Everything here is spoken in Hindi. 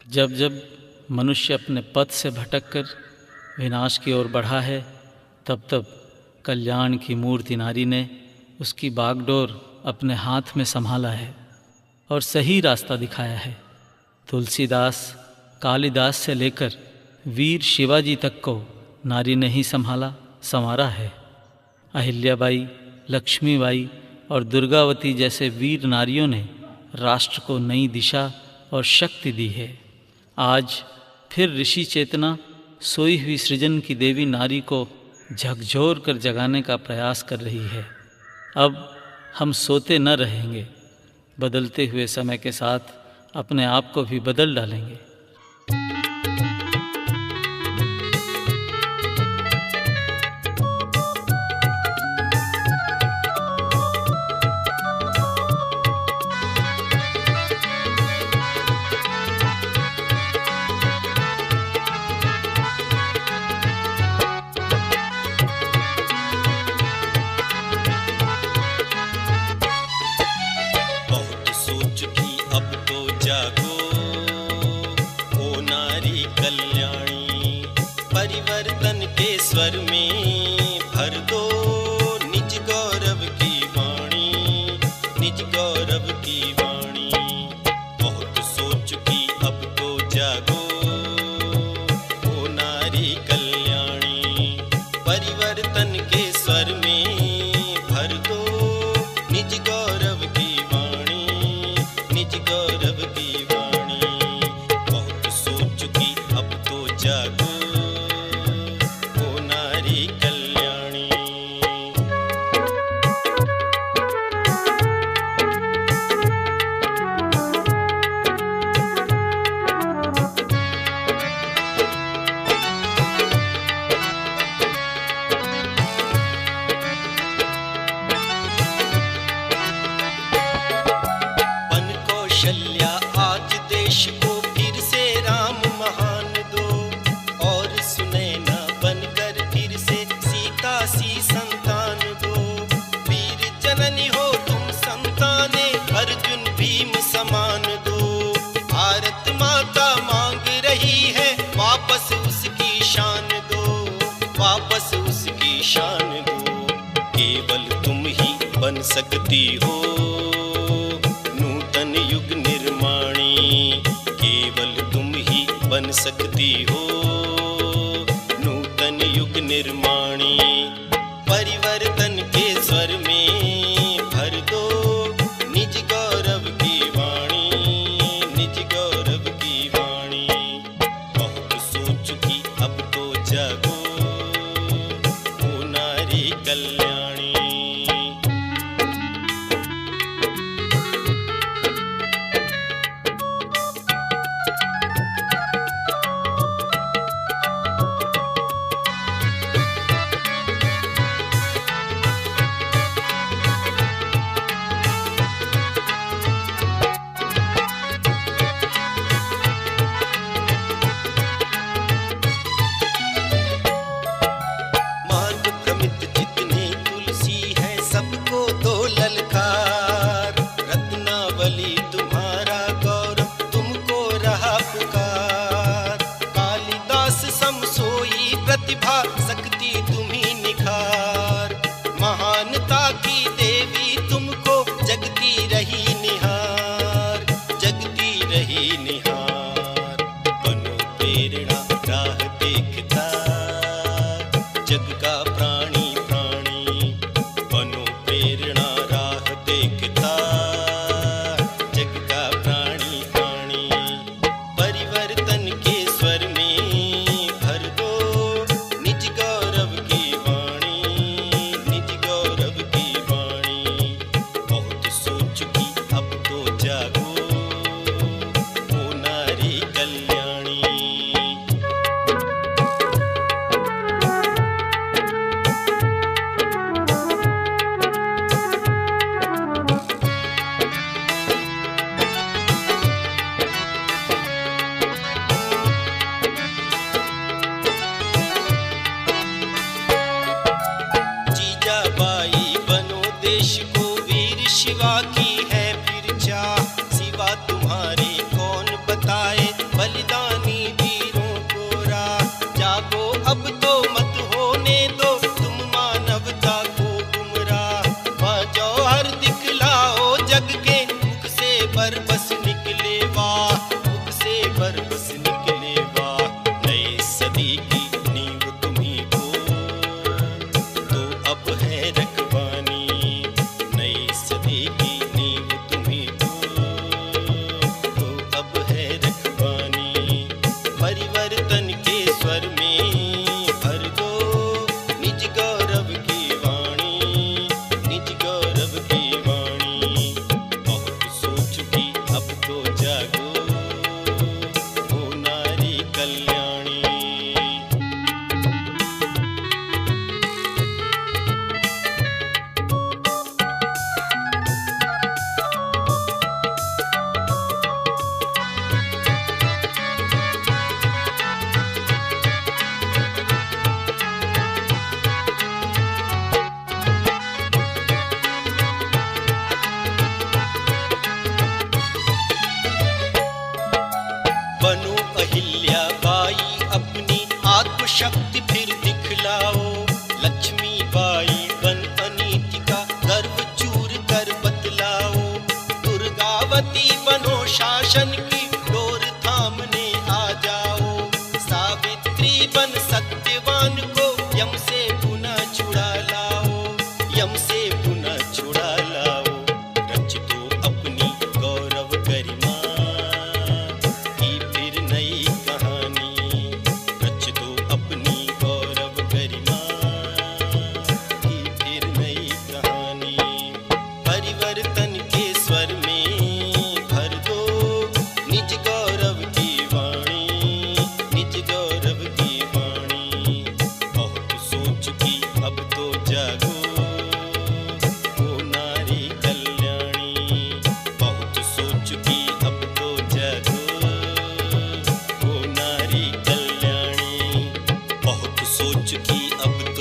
जब जब मनुष्य अपने पथ से भटककर विनाश की ओर बढ़ा है, तब तब कल्याण की मूर्ति नारी ने उसकी बागडोर अपने हाथ में संभाला है और सही रास्ता दिखाया है। तुलसीदास, कालिदास से लेकर वीर शिवाजी तक को नारी ने ही संभाला, संवारा है। अहिल्याबाई, लक्ष्मीबाई और दुर्गावती जैसे वीर नारियों ने राष्ट्र को नई दिशा और शक्ति दी है। आज फिर ऋषि चेतना सोई हुई सृजन की देवी नारी को झकझोर कर जगाने का प्रयास कर रही है। अब हम सोते न रहेंगे, बदलते हुए समय के साथ अपने आप को भी बदल डालेंगे। परिवर्तन के स्वर में भर दो निज गौरव की वाणी, निज गौरव की वाणी। बहुत सोच चुकी अब तो जागो, ओ नारी कल्याणी। परिवर्तन के स्वर में भर दो निज गौरव की वाणी, निज गौरव की वाणी। बहुत सोच चुकी अब तो जागो, कौशल्या आज देश को फिर से राम महान दो, और सुनैना बनकर फिर से सीता सी संतान दो। वीर जननी हो तुम संताने, अर्जुन भीम समान दो। भारत माता मांग रही है वापस उसकी शान दो, वापस उसकी शान दो। केवल तुम ही बन सकती हो युग निर्माणी, केवल तुम ही बन सकती हो नूतन युग निर्माणी। परिवर्तन के स्वर में भर दो निज गौरव की वाणी, निज गौरव की वाणी। बहुत सोच चुकी अब तो जागो, ओ नारी कल्याणी। शक्ति फिर दिखलाओ, लक्ष्मी बाई बन अनीति का गर्व चूर कर बतलाओ। दुर्गावती बनो शासन की डोर थामने आ जाओ, सावित्री बन सत्यवान को यम से पुनः छुड़ा लाओ, यम से पुनः छुड़ा लाओ। रच दो अपनी गौरव गरिमा की फिर नई कहानी, रच दो अपनी गौरव गरिमा की फिर नई कहानी। परिवर्तन के स्वर में भर दो निज गौरव की वाणी, निज गौरव की वाणी। बहुत सोच की अब तो जागो, ओ नारी कल्याणी। बहुत सोच की अब तो जागो, ओ नारी कल्याणी। बहुत सोच की अब